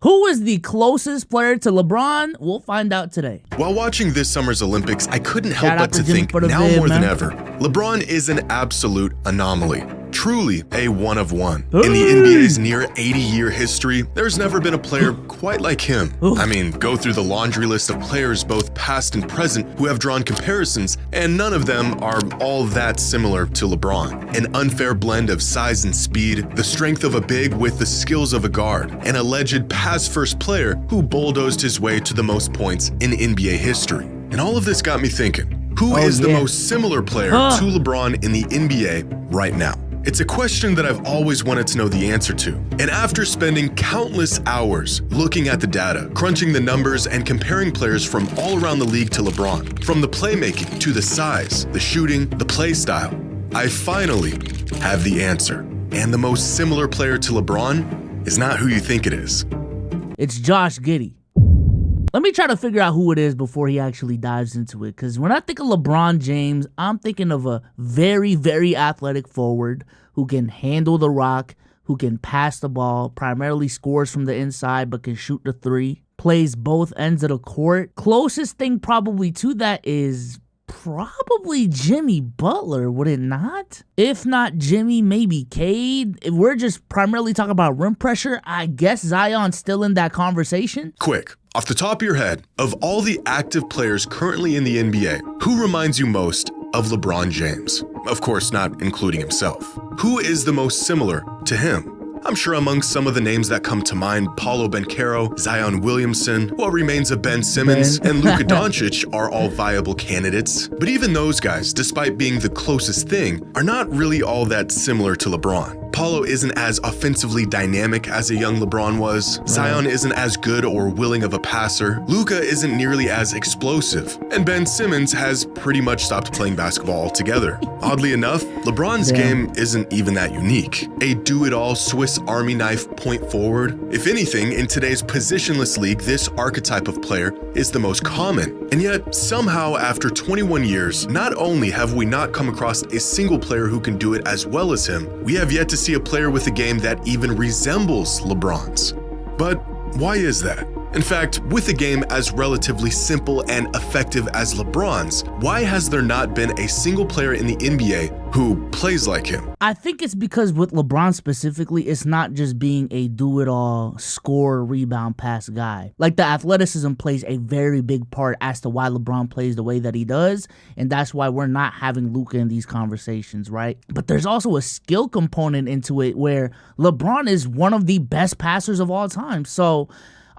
Who is the closest player to LeBron? We'll find out today. While watching this summer's Olympics, I couldn't help but to think, now more than ever, LeBron is an absolute anomaly. Truly a one of one. In the NBA's near 80-year history, there's never been a player quite like him. I mean, go through the laundry list of players both past and present who have drawn comparisons, and none of them are all that similar to LeBron. An unfair blend of size and speed, the strength of a big with the skills of a guard, an alleged pass-first player who bulldozed his way to the most points in NBA history. And all of this got me thinking, who is the most similar player to LeBron in the NBA right now? It's a question that I've always wanted to know the answer to. And after spending countless hours looking at the data, crunching the numbers, and comparing players from all around the league to LeBron, from the playmaking to the size, the shooting, the play style, I finally have the answer. And the most similar player to LeBron is not who you think it is. It's Josh Giddey. Let me try to figure out who it is before he actually dives into it. Because when I think of LeBron James, I'm thinking of a very, very athletic forward who can handle the rock, who can pass the ball, primarily scores from the inside but can shoot the three, plays both ends of the court. Closest thing probably to that is probably Jimmy Butler, would it not? If not Jimmy, maybe Cade. If we're just primarily talking about rim pressure, I guess Zion's still in that conversation. Quick, off the top of your head, of all the active players currently in the NBA, who reminds you most of LeBron James? Of course, not including himself. Who is the most similar to him? I'm sure among some of the names that come to mind, Paolo Banchero, Zion Williamson, what remains of Ben Simmons, and Luka Doncic are all viable candidates. But even those guys, despite being the closest thing, are not really all that similar to LeBron. Paolo isn't as offensively dynamic as a young LeBron was. Zion isn't as good or willing of a passer. Luka isn't nearly as explosive. And Ben Simmons has pretty much stopped playing basketball altogether. Oddly enough, LeBron's game isn't even that unique. A do-it-all Swiss Army knife point forward. If anything, in today's positionless league, this archetype of player is the most common. And yet, somehow, after 21 years, not only have we not come across a single player who can do it as well as him, we have yet to see a player with a game that even resembles LeBron's. But why is that? In fact, with a game as relatively simple and effective as LeBron's, why has there not been a single player in the NBA who plays like him? I think it's because with LeBron specifically, it's not just being a do-it-all score, rebound, pass guy. Like, the athleticism plays a very big part as to why LeBron plays the way that he does, and that's why we're not having Luka in these conversations, right? But there's also a skill component into it where LeBron is one of the best passers of all time. So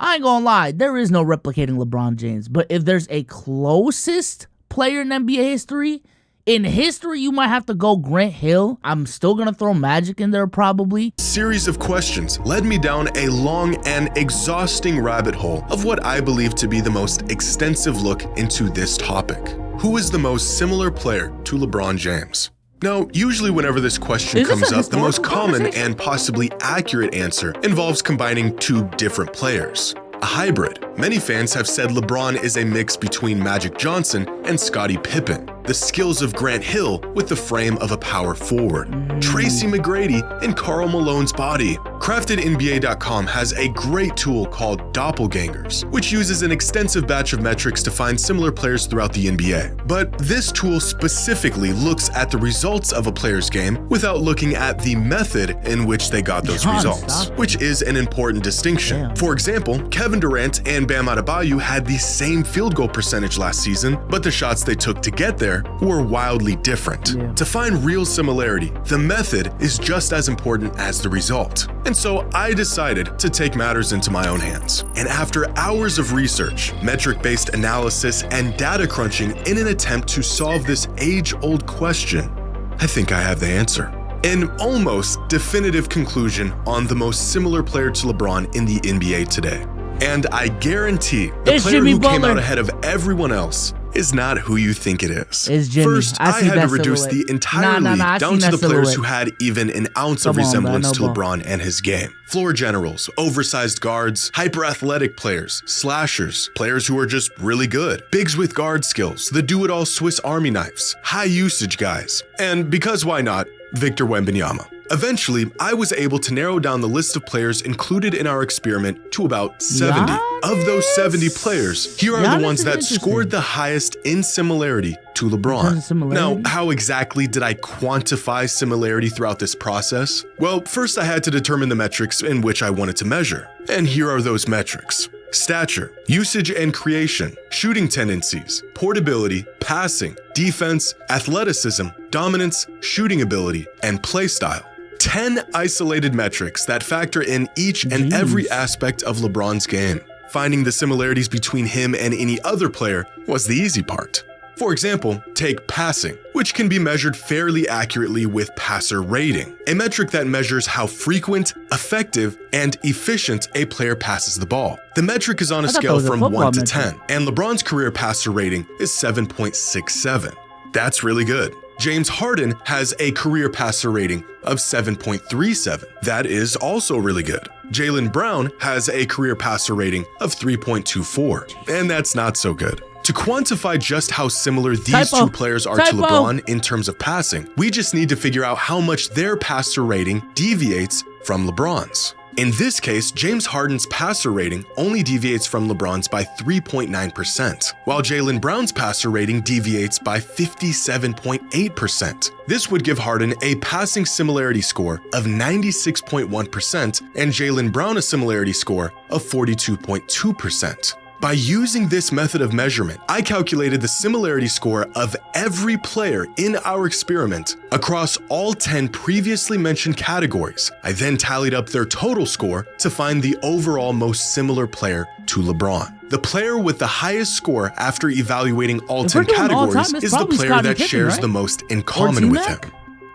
I ain't gonna lie, there is no replicating LeBron James. But if there's a closest player in NBA history, you might have to go Grant Hill. I'm still gonna throw Magic in there probably. Series of questions led me down a long and exhausting rabbit hole of what I believe to be the most extensive look into this topic. Who is the most similar player to LeBron James? Now, usually whenever this question comes up, the most common and possibly accurate answer involves combining two different players. A hybrid. Many fans have said LeBron is a mix between Magic Johnson and Scottie Pippen. The skills of Grant Hill with the frame of a power forward. Tracy McGrady and Karl Malone's body. CraftedNBA.com has a great tool called Doppelgangers, which uses an extensive batch of metrics to find similar players throughout the NBA. But this tool specifically looks at the results of a player's game without looking at the method in which they got those results, which is an important distinction. For example, Kevin Durant and Bam Adebayo had the same field goal percentage last season, but the shots they took to get there were wildly different. To find real similarity, the method is just as important as the result. And so I decided to take matters into my own hands. And after hours of research, metric-based analysis, and data crunching in an attempt to solve this age-old question, I think I have the answer. An almost definitive conclusion on the most similar player to LeBron in the NBA today. And I guarantee the player who came out ahead of everyone else is not who you think it is. First, I had to reduce the entire league down to the players who had even an ounce of resemblance to LeBron and his game. Floor generals, oversized guards, hyper-athletic players, slashers, players who are just really good, bigs with guard skills, the do-it-all Swiss Army knives, high-usage guys, and because why not, Victor Wembanyama. Eventually, I was able to narrow down the list of players included in our experiment to about 70. Of those 70 players, here are the ones that scored the highest in similarity to LeBron. Now, how exactly did I quantify similarity throughout this process? Well, first I had to determine the metrics in which I wanted to measure. And here are those metrics. Stature, usage and creation, shooting tendencies, portability, passing, defense, athleticism, dominance, shooting ability, and play style. 10 isolated metrics that factor in each and every aspect of LeBron's game. Finding the similarities between him and any other player was the easy part. For example, take passing, which can be measured fairly accurately with passer rating, a metric that measures how frequent, effective, and efficient a player passes the ball. The metric is on a scale from 1 to 10, and LeBron's career passer rating is 7.67. That's really good. James Harden has a career passer rating of 7.37. That is also really good. Jaylen Brown has a career passer rating of 3.24, and that's not so good. To quantify just how similar these two players are to LeBron in terms of passing, we just need to figure out how much their passer rating deviates from LeBron's. In this case, James Harden's passer rating only deviates from LeBron's by 3.9%, while Jaylen Brown's passer rating deviates by 57.8%. This would give Harden a passing similarity score of 96.1% and Jaylen Brown a similarity score of 42.2%. By using this method of measurement, I calculated the similarity score of every player in our experiment across all 10 previously mentioned categories. I then tallied up their total score to find the overall most similar player to LeBron. The player with the highest score after evaluating all 10 categories is the player that shares the most in common with him.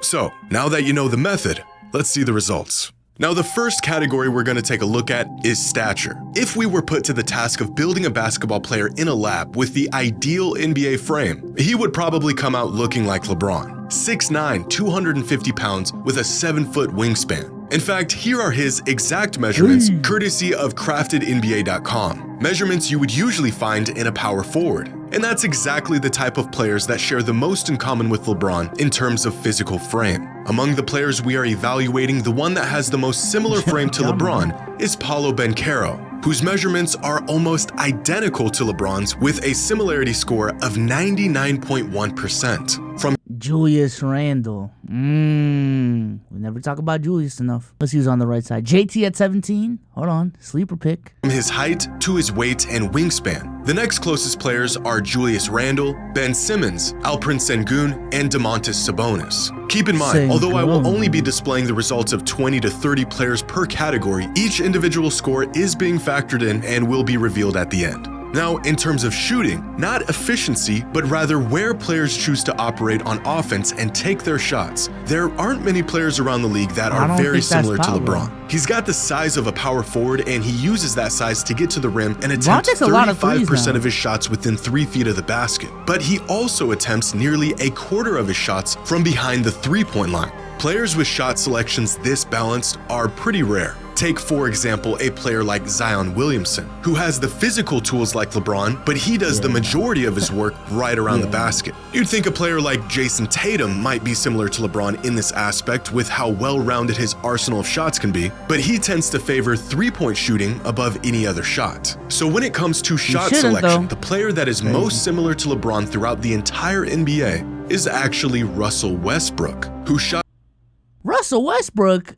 So, now that you know the method, let's see the results. Now, the first category we're going to take a look at is stature. If we were put to the task of building a basketball player in a lab with the ideal NBA frame, he would probably come out looking like LeBron. 6'9", 250 pounds with a 7-foot wingspan. In fact, here are his exact measurements, courtesy of craftednba.com. Measurements you would usually find in a power forward. And that's exactly the type of players that share the most in common with LeBron in terms of physical frame. Among the players we are evaluating, the one that has the most similar frame to LeBron is Paolo Banchero, whose measurements are almost identical to LeBron's with a similarity score of 99.1%. From Julius Randle. We never talk about Julius enough. Let's see who's on the right side. JT at 17. Hold on. Sleeper pick. From his height to his weight and wingspan. The next closest players are Julius Randle, Ben Simmons, Alperen Sengun, and Domantas Sabonis. Keep in mind, although I will only be displaying the results of 20 to 30 players per category, each individual score is being factored in and will be revealed at the end. Now, in terms of shooting, not efficiency, but rather where players choose to operate on offense and take their shots, there aren't many players around the league that are very similar to LeBron. He's got the size of a power forward, and he uses that size to get to the rim and attempt 35% of his shots within 3 feet of the basket. But he also attempts nearly a quarter of his shots from behind the three-point line. Players with shot selections this balanced are pretty rare. Take, for example, a player like Zion Williamson, who has the physical tools like LeBron, but he does the majority of his work right around the basket. You'd think a player like Jason Tatum might be similar to LeBron in this aspect with how well-rounded his arsenal of shots can be, but he tends to favor three-point shooting above any other shot. So when it comes to shot selection, the player that is most similar to LeBron throughout the entire NBA is actually Russell Westbrook, who shot Russell Westbrook,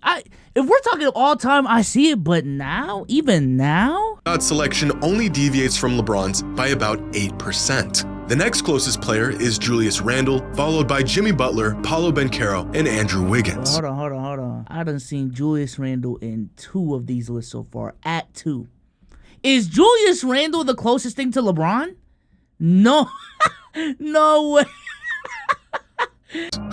if we're talking all time, I see it, but now, even now? Shot selection only deviates from LeBron's by about 8%. The next closest player is Julius Randle, followed by Jimmy Butler, Paolo Banchero, and Andrew Wiggins. Hold on. I done seen Julius Randle in 2 of these lists so far, at 2. Is Julius Randle the closest thing to LeBron? No, no way.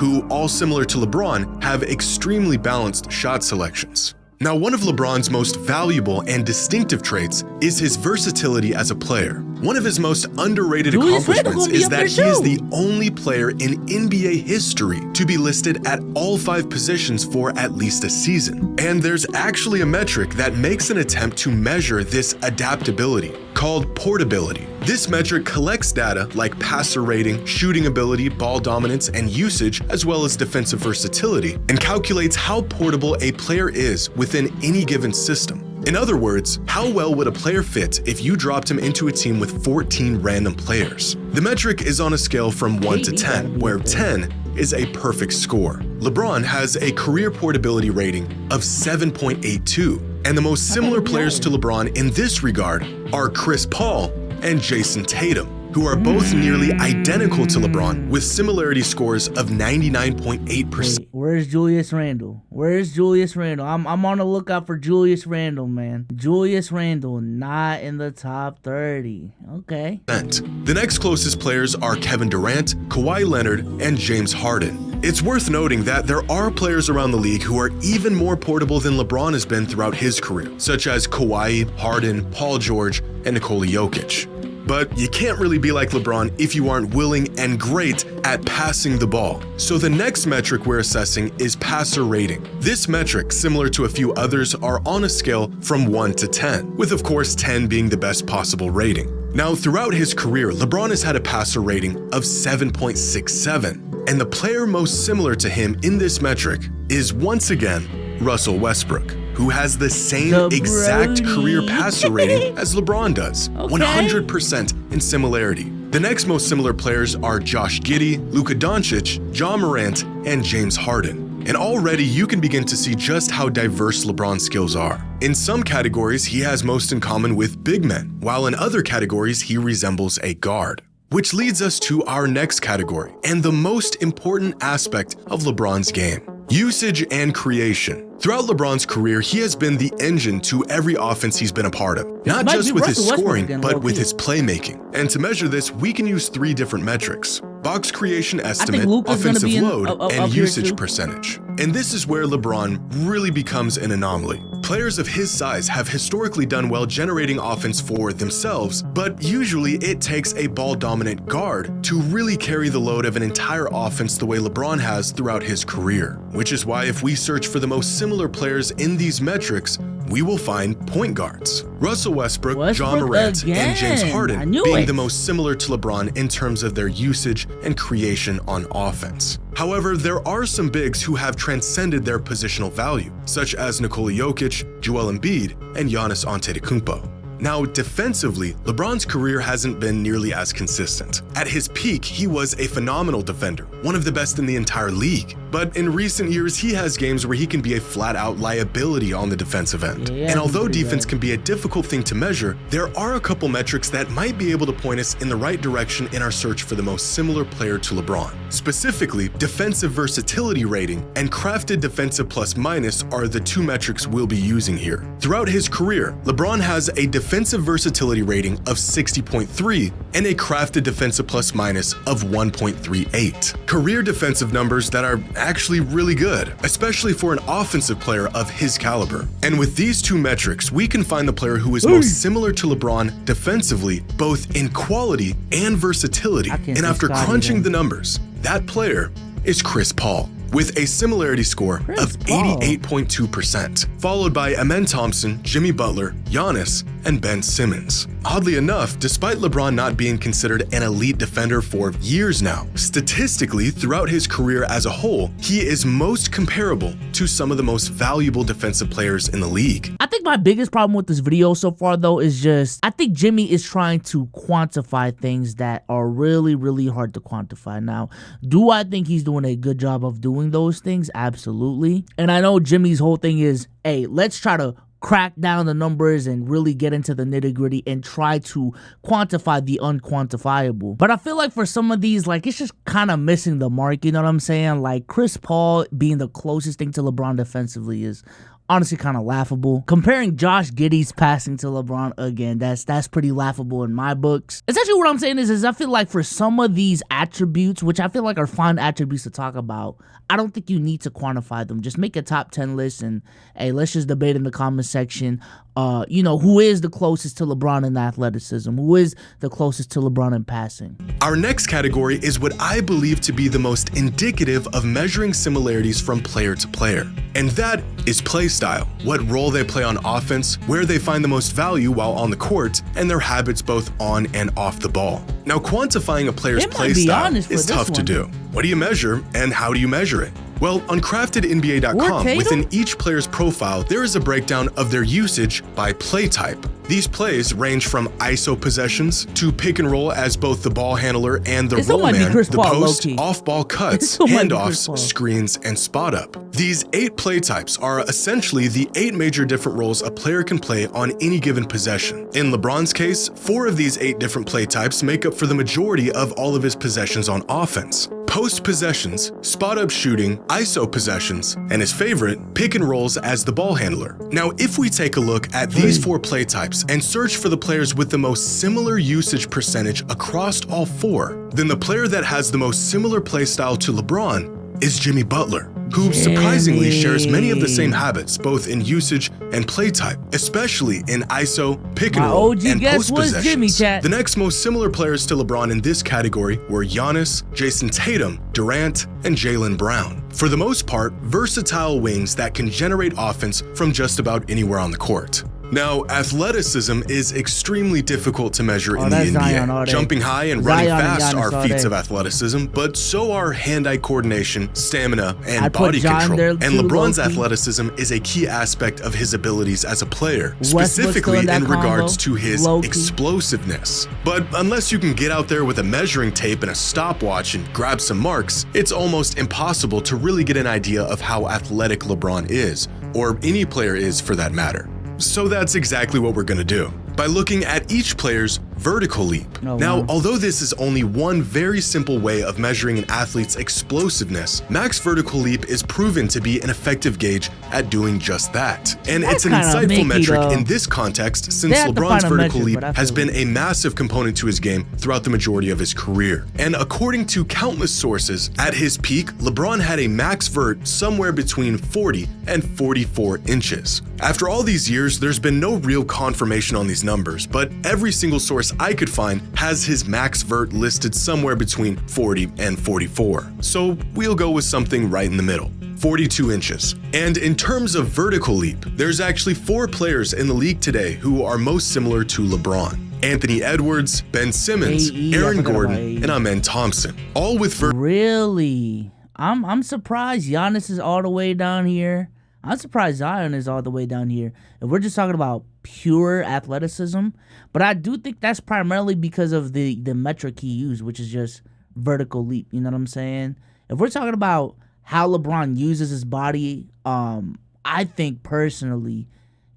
Who, all similar to LeBron, have extremely balanced shot selections. Now, one of LeBron's most valuable and distinctive traits is his versatility as a player. One of his most underrated accomplishments is that he is the only player in NBA history to be listed at all 5 positions for at least a season. And there's actually a metric that makes an attempt to measure this adaptability, called portability. This metric collects data like passer rating, shooting ability, ball dominance, and usage, as well as defensive versatility, and calculates how portable a player is within any given system. In other words, how well would a player fit if you dropped him into a team with 14 random players? The metric is on a scale from 1 to 10, where 10 is a perfect score. LeBron has a career portability rating of 7.82, and the most similar players to LeBron in this regard are Chris Paul and Jason Tatum, who are both nearly identical to LeBron with similarity scores of 99.8%. Where's Julius Randle? Where's Julius Randle? I'm on the lookout for Julius Randle, man. Julius Randle not in the top 30. Okay. The next closest players are Kevin Durant, Kawhi Leonard, and James Harden. It's worth noting that there are players around the league who are even more portable than LeBron has been throughout his career, such as Kawhi, Harden, Paul George, and Nikola Jokic. But you can't really be like LeBron if you aren't willing and great at passing the ball. So the next metric we're assessing is passer rating. This metric, similar to a few others, are on a scale from 1 to 10, with of course 10 being the best possible rating. Now, throughout his career, LeBron has had a passer rating of 7.67, and the player most similar to him in this metric is once again Russell Westbrook, who has the same exact career passer rating as LeBron does, 100% in similarity. The next most similar players are Josh Giddey, Luka Doncic, John Morant, and James Harden. And already you can begin to see just how diverse LeBron's skills are. In some categories, he has most in common with big men, while in other categories, he resembles a guard. Which leads us to our next category, and the most important aspect of LeBron's game: usage and creation. Throughout LeBron's career, he has been the engine to every offense he's been a part of, not just with his scoring, but with his playmaking. And to measure this, we can use 3 different metrics: box creation estimate, offensive load, and usage percentage. And this is where LeBron really becomes an anomaly. Players of his size have historically done well generating offense for themselves, but usually it takes a ball-dominant guard to really carry the load of an entire offense the way LeBron has throughout his career. Which is why if we search for the most similar players in these metrics, we will find point guards. Russell Westbrook, John Morant, and James Harden being the most similar to LeBron in terms of their usage and creation on offense. However, there are some bigs who have transcended their positional value, such as Nikola Jokic, Joel Embiid, and Giannis Antetokounmpo. Now, defensively, LeBron's career hasn't been nearly as consistent. At his peak, he was a phenomenal defender, one of the best in the entire league. But in recent years, he has games where he can be a flat-out liability on the defensive end. And although defense can be a difficult thing to measure, there are a couple metrics that might be able to point us in the right direction in our search for the most similar player to LeBron. Specifically, defensive versatility rating and crafted defensive plus minus are the 2 metrics we'll be using here. Throughout his career, LeBron has a defensive versatility rating of 60.3 and a crafted defensive plus minus of 1.38. Career defensive numbers that are actually really good, especially for an offensive player of his caliber. And with these 2 metrics, we can find the player who is most similar to LeBron defensively, both in quality and versatility. And after crunching the numbers, that player is Chris Paul, with a similarity score of 88.2%, followed by Amen Thompson, Jimmy Butler, Giannis, and Ben Simmons. Oddly enough, despite LeBron not being considered an elite defender for years now, statistically, throughout his career as a whole, he is most comparable to some of the most valuable defensive players in the league. I think my biggest problem with this video so far, though, is just, I think Jimmy is trying to quantify things that are really, really hard to quantify. Now, do I think he's doing a good job of doing those things? Absolutely. And I know Jimmy's whole thing is, hey, let's try to crack down the numbers and really get into the nitty-gritty and try to quantify the unquantifiable. But I feel like for some of these, like, it's just kind of missing the mark, you know what I'm saying? Like, Chris Paul being the closest thing to LeBron defensively is honestly kind of laughable. Comparing Josh Giddey's passing to LeBron, again, that's pretty laughable in my books. Essentially what I'm saying is I feel like for some of these attributes, which I feel like are fun attributes to talk about, I don't think you need to quantify them. Just make a top 10 list and, hey, let's just debate in the comment section who is the closest to LeBron in athleticism, who is the closest to LeBron in passing. Our next category is what I believe to be the most indicative of measuring similarities from player to player. And that is play style, what role they play on offense, where they find the most value while on the court, and their habits both on and off the ball. Now, quantifying a player's play style is tough to do. What do you measure and how do you measure it? Well, on craftednba.com, within each player's profile, there is a breakdown of their usage by play type. These plays range from ISO possessions to pick and roll as both the ball handler and the roll man, the post, off-ball cuts, handoffs, screens, and spot up. These 8 play types are essentially the 8 major different roles a player can play on any given possession. In LeBron's case, 4 of these 8 different play types make up for the majority of all of his possessions on offense. Post possessions, spot up shooting, ISO possessions, and his favorite, pick and rolls as the ball handler. Now, if we take a look at these 4 play types and search for the players with the most similar usage percentage across all 4, then the player that has the most similar play style to LeBron is Jimmy Butler, who surprisingly shares many of the same habits, both in usage and play type, especially in ISO, pick and roll, and post possessions. The next most similar players to LeBron in this category were Giannis, Jason Tatum, Durant, and Jaylen Brown. For the most part, versatile wings that can generate offense from just about anywhere on the court. Now, athleticism is extremely difficult to measure in the NBA. Jumping high and running fast are feats of athleticism, but so are hand-eye coordination, stamina, and body control. And LeBron's athleticism is a key aspect of his abilities as a player, specifically in regards to his explosiveness. But unless you can get out there with a measuring tape and a stopwatch and grab some marks, it's almost impossible to really get an idea of how athletic LeBron is, or any player is for that matter. So that's exactly what we're going to do, by looking at each player's vertical leap. Now, although this is only one very simple way of measuring an athlete's explosiveness, max vertical leap is proven to be an effective gauge at doing just that. And it's an insightful metric in this context, since LeBron's vertical leap has been a massive component to his game throughout the majority of his career. And according to countless sources, at his peak, LeBron had a max vert somewhere between 40 and 44 inches. After all these years, there's been no real confirmation on these numbers, but every single source I could find has his max vert listed somewhere between 40 and 44. So we'll go with something right in the middle, 42 inches. And in terms of vertical leap, there's actually 4 players in the league today who are most similar to LeBron: Anthony Edwards, Ben Simmons, Aaron Gordon, and Amen Thompson, all with Really? I'm surprised Giannis is all the way down here. I'm surprised Zion is all the way down here. If we're just talking about pure athleticism, but I do think that's primarily because of the metric he used, which is just vertical leap. You know what I'm saying? If we're talking about how LeBron uses his body, I think personally,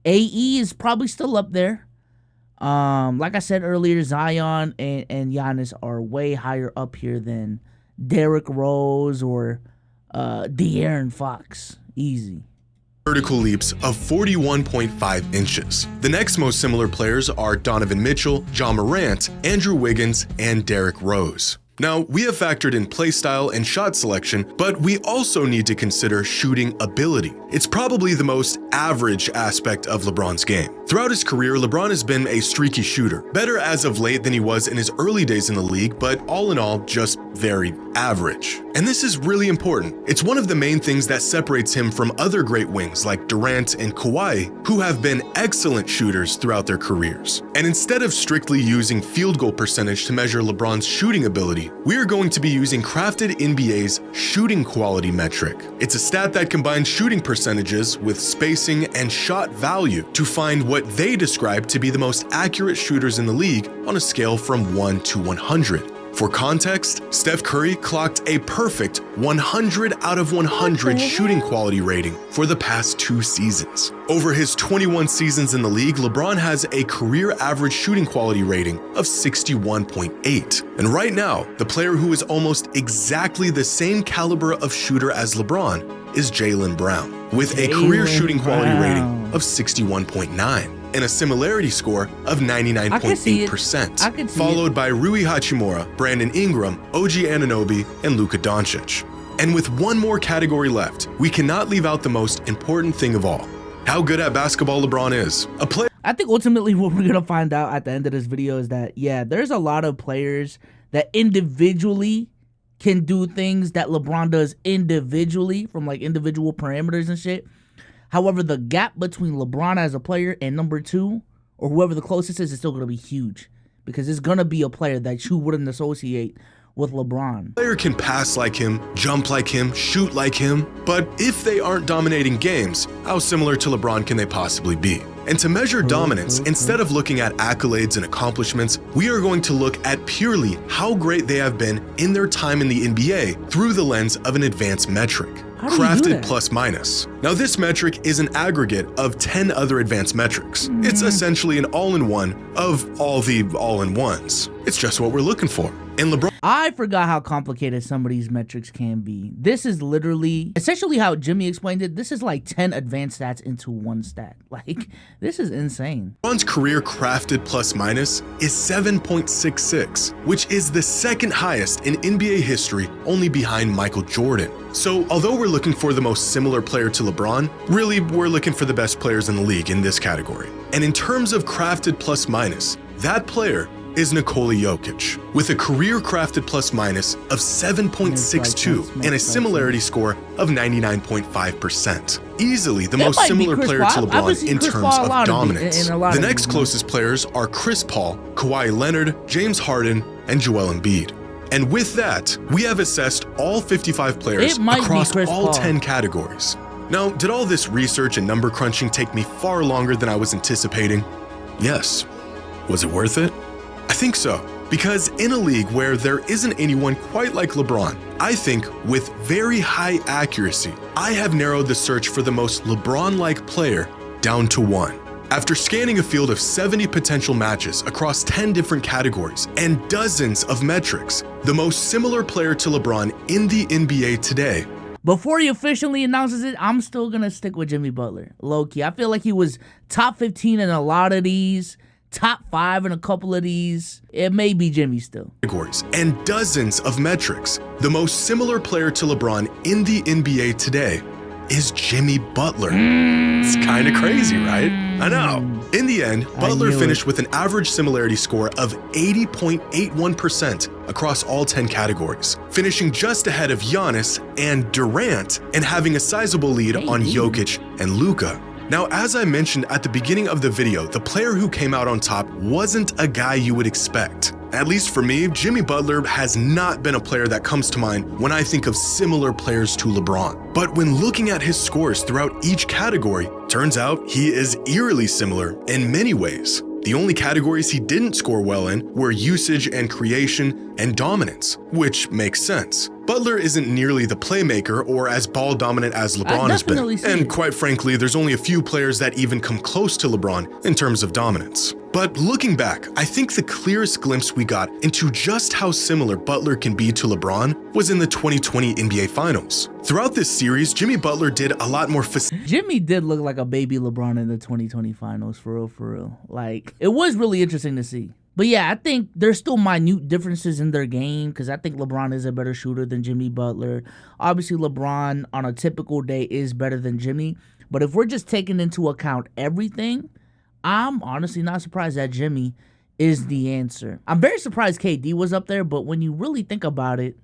AE is probably still up there. Like I said earlier, Zion and Giannis are way higher up here than Derrick Rose or De'Aaron Fox. Easy. Vertical leaps of 41.5 inches. The next most similar players are Donovan Mitchell, John Morant, Andrew Wiggins, and Derrick Rose. Now, we have factored in play style and shot selection, but we also need to consider shooting ability. It's probably the most average aspect of LeBron's game. Throughout his career, LeBron has been a streaky shooter, better as of late than he was in his early days in the league, but all in all, just very average. And this is really important. It's one of the main things that separates him from other great wings like Durant and Kawhi, who have been excellent shooters throughout their careers. And instead of strictly using field goal percentage to measure LeBron's shooting ability, we are going to be using Crafted NBA's shooting quality metric. It's a stat that combines shooting percentages with spacing and shot value to find what they describe to be the most accurate shooters in the league on a scale from 1 to 100. For context, Steph Curry clocked a perfect 100 out of 100 shooting quality rating for the past 2 seasons. Over his 21 seasons in the league, LeBron has a career average shooting quality rating of 61.8. And right now, the player who is almost exactly the same caliber of shooter as LeBron is Jaylen Brown, with a career shooting quality rating of 61.9. and a similarity score of 99.8%, followed by Rui Hachimura, Brandon Ingram, OG Anunoby, and Luka Doncic. And with one more category left, we cannot leave out the most important thing of all: how good at basketball LeBron is. A player I think ultimately what we're gonna find out at the end of this video is that, yeah, there's a lot of players that individually can do things that LeBron does individually from like individual parameters and shit. However, the gap between LeBron as a player and number 2 or whoever the closest is still gonna be huge, because it's gonna be a player that you wouldn't associate with LeBron. player can pass like him, jump like him, shoot like him, but if they aren't dominating games, how similar to LeBron can they possibly be? And to measure dominance, instead of looking at accolades and accomplishments, we are going to look at purely how great they have been in their time in the NBA through the lens of an advanced metric, crafted plus minus. Now this metric is an aggregate of 10 other advanced metrics. It's essentially an all-in-one of all the all-in-ones. It's just what we're looking for. And LeBron, I forgot how complicated some of these metrics can be. This is literally, essentially how Jimmy explained it, this is like 10 advanced stats into one stat. Like, this is insane. LeBron's career crafted plus minus is 7.66, which is the second highest in NBA history, only behind Michael Jordan. So although we're looking for the most similar player to LeBron, really we're looking for the best players in the league in this category. And in terms of crafted plus minus, that player is Nikola Jokic, with a career crafted plus minus of 7.62 and a similarity score of 99.5%. Easily the most similar player to LeBron in terms of dominance. The next closest players are Chris Paul, Kawhi Leonard, James Harden, and Joel Embiid. And with that, we have assessed all 55 players across all 10 categories. Now, did all this research and number crunching take me far longer than I was anticipating? Yes. Was it worth it? I think so, because in a league where there isn't anyone quite like LeBron, I think with very high accuracy, I have narrowed the search for the most LeBron-like player down to 1. After scanning a field of 70 potential matches across 10 different categories and dozens of metrics, the most similar player to LeBron in the NBA today. Before he officially announces it, I'm still gonna stick with Jimmy Butler, low-key. I feel like he was top 15 in a lot of these, top 5 in a couple of these. It may be Jimmy still. Categories and dozens of metrics. The most similar player to LeBron in the NBA today is Jimmy Butler. It's kind of crazy, right? I know. In the end, Butler finished with an average similarity score of 80.81% across all 10 categories, finishing just ahead of Giannis and Durant and having a sizable lead on Jokic and Luka. Now, as I mentioned at the beginning of the video, the player who came out on top wasn't a guy you would expect. At least for me, Jimmy Butler has not been a player that comes to mind when I think of similar players to LeBron. But when looking at his scores throughout each category, turns out he is eerily similar in many ways. The only categories he didn't score well in were usage and creation and dominance, which makes sense. Butler isn't nearly the playmaker or as ball dominant as LeBron has been. And quite frankly, there's only a few players that even come close to LeBron in terms of dominance. But looking back, I think the clearest glimpse we got into just how similar Butler can be to LeBron was in the 2020 NBA Finals. Throughout this series, Jimmy Butler did a lot more Jimmy did look like a baby LeBron in the 2020 Finals, for real. Like, it was really interesting to see. But yeah, I think there's still minute differences in their game, because I think LeBron is a better shooter than Jimmy Butler. Obviously, LeBron on a typical day is better than Jimmy. But if we're just taking into account everything, I'm honestly not surprised that Jimmy is the answer. I'm very surprised KD was up there, but when you really think about it,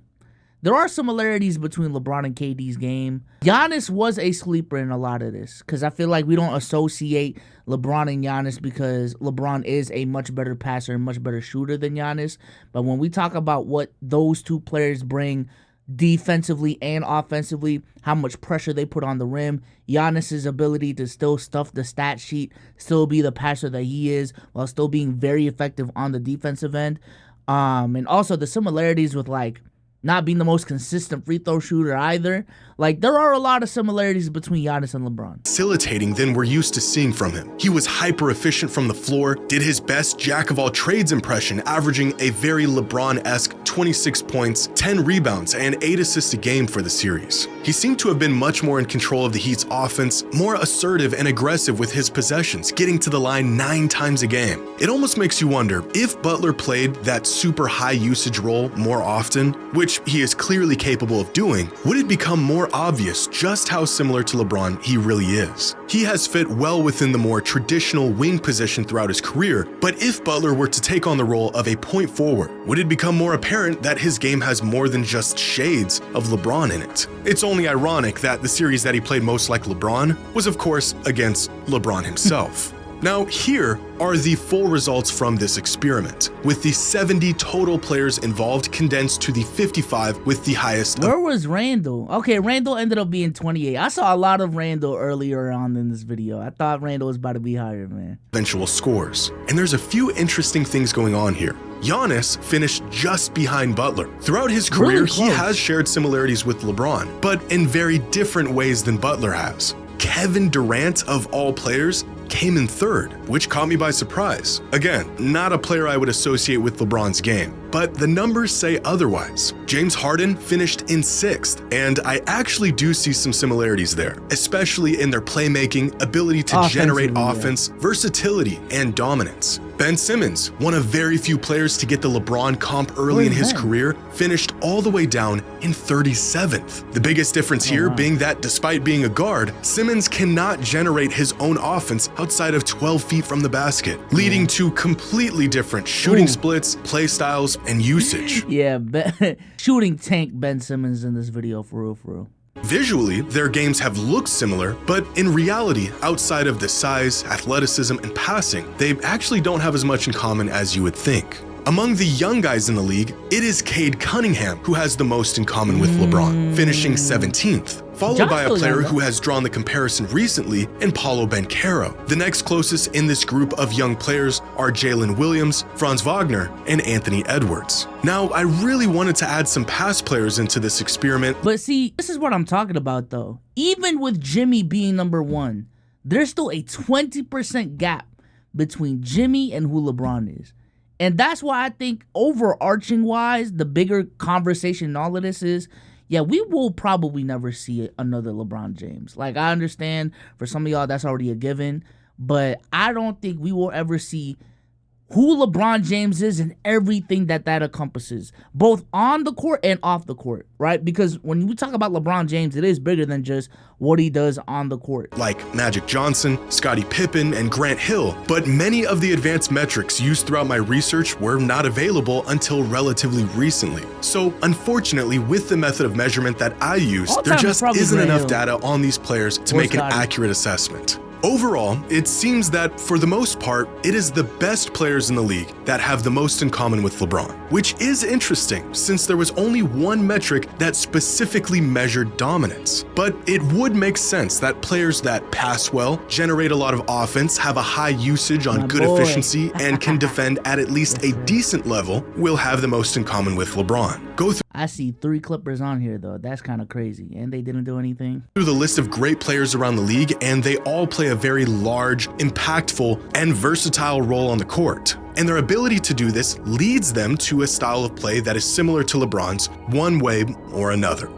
there are similarities between LeBron and KD's game. Giannis was a sleeper in a lot of this, because I feel like we don't associate LeBron and Giannis because LeBron is a much better passer and much better shooter than Giannis. But when we talk about what those two players bring defensively and offensively, how much pressure they put on the rim, Giannis's ability to still stuff the stat sheet, still be the passer that he is, while still being very effective on the defensive end. And also the similarities with like not being the most consistent free throw shooter either. Like, there are a lot of similarities between Giannis and LeBron. Facilitating than we're used to seeing from him. He was hyper efficient from the floor, did his best jack of all trades impression, averaging a very LeBron-esque 26 points, 10 rebounds, and 8 assists a game for the series. He seemed to have been much more in control of the Heat's offense, more assertive and aggressive with his possessions, getting to the line 9 times a game. It almost makes you wonder if Butler played that super high usage role more often, which which he is clearly capable of doing, would it become more obvious just how similar to LeBron he really is. He has fit well within the more traditional wing position throughout his career, but if Butler were to take on the role of a point forward, would it become more apparent that his game has more than just shades of LeBron in it? It's only ironic that the series that he played most like LeBron was, of course, against LeBron himself. Now, here are the full results from this experiment, with the 70 total players involved condensed to the 55 with the highest. Where was Randall? Okay, Randall ended up being 28. I saw a lot of Randall earlier on in this video. I thought Randall was about to be higher, man. Eventual scores. And there's a few interesting things going on here. Giannis finished just behind Butler. Throughout his career, he has shared similarities with LeBron, but in very different ways than Butler has. Kevin Durant, of all players, came in third, which caught me by surprise. Again, not a player I would associate with LeBron's game, but the numbers say otherwise. James Harden finished in sixth, and I actually do see some similarities there, especially in their playmaking, ability to generate offense, versatility, and dominance. Ben Simmons, one of very few players to get the LeBron comp early in his career, finished all the way down in 37th. The biggest difference here being that despite being a guard, Simmons cannot generate his own offense outside of 12 feet from the basket, leading to completely different shooting splits, play styles, and usage. Yeah, shooting tank Ben Simmons in this video, for real, for real. Visually, their games have looked similar, but in reality, outside of the size, athleticism, and passing, they actually don't have as much in common as you would think. Among the young guys in the league, it is Cade Cunningham who has the most in common with LeBron, finishing 17th, followed by a player who has drawn the comparison recently in Paolo Banchero. The next closest in this group of young players are Jalen Williams, Franz Wagner, and Anthony Edwards. Now, I really wanted to add some past players into this experiment. But see, this is what I'm talking about though. Even with Jimmy being number one, there's still a 20% gap between Jimmy and who LeBron is. And that's why I think overarching wise, the bigger conversation in all of this is, yeah, we will probably never see another LeBron James. Like, I understand for some of y'all that's already a given, but I don't think we will ever see who LeBron James is and everything that encompasses, both on the court and off the court, right? Because when we talk about LeBron James, it is bigger than just what he does on the court. Like Magic Johnson, Scottie Pippen, and Grant Hill, but many of the advanced metrics used throughout my research were not available until relatively recently. So unfortunately, with the method of measurement that I used, there just isn't enough data on these players to make an accurate assessment. Overall, it seems that for the most part, it is the best players in the league that have the most in common with LeBron, which is interesting since there was only one metric that specifically measured dominance. But it would make sense that players that pass well, generate a lot of offense, have a high usage on good efficiency, and can defend at least a decent level will have the most in common with LeBron. I see 3 Clippers on here though. That's kind of crazy. And they didn't do anything. Through the list of great players around the league, and they all play a very large, impactful, and versatile role on the court. And their ability to do this leads them to a style of play that is similar to LeBron's one way or another.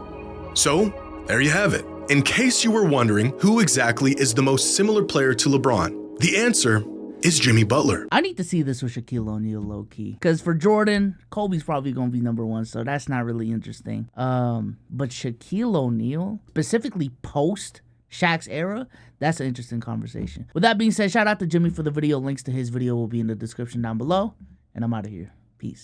So, there you have it. In case you were wondering who exactly is the most similar player to LeBron, the answer is Jimmy Butler. I need to see this with Shaquille O'Neal low-key. Because for Jordan, Kobe's probably going to be number one, so that's not really interesting. But Shaquille O'Neal, specifically post Shaq's era, that's an interesting conversation. With that being said, shout out to Jimmy for the video. Links to his video will be in the description down below. And I'm out of here. Peace.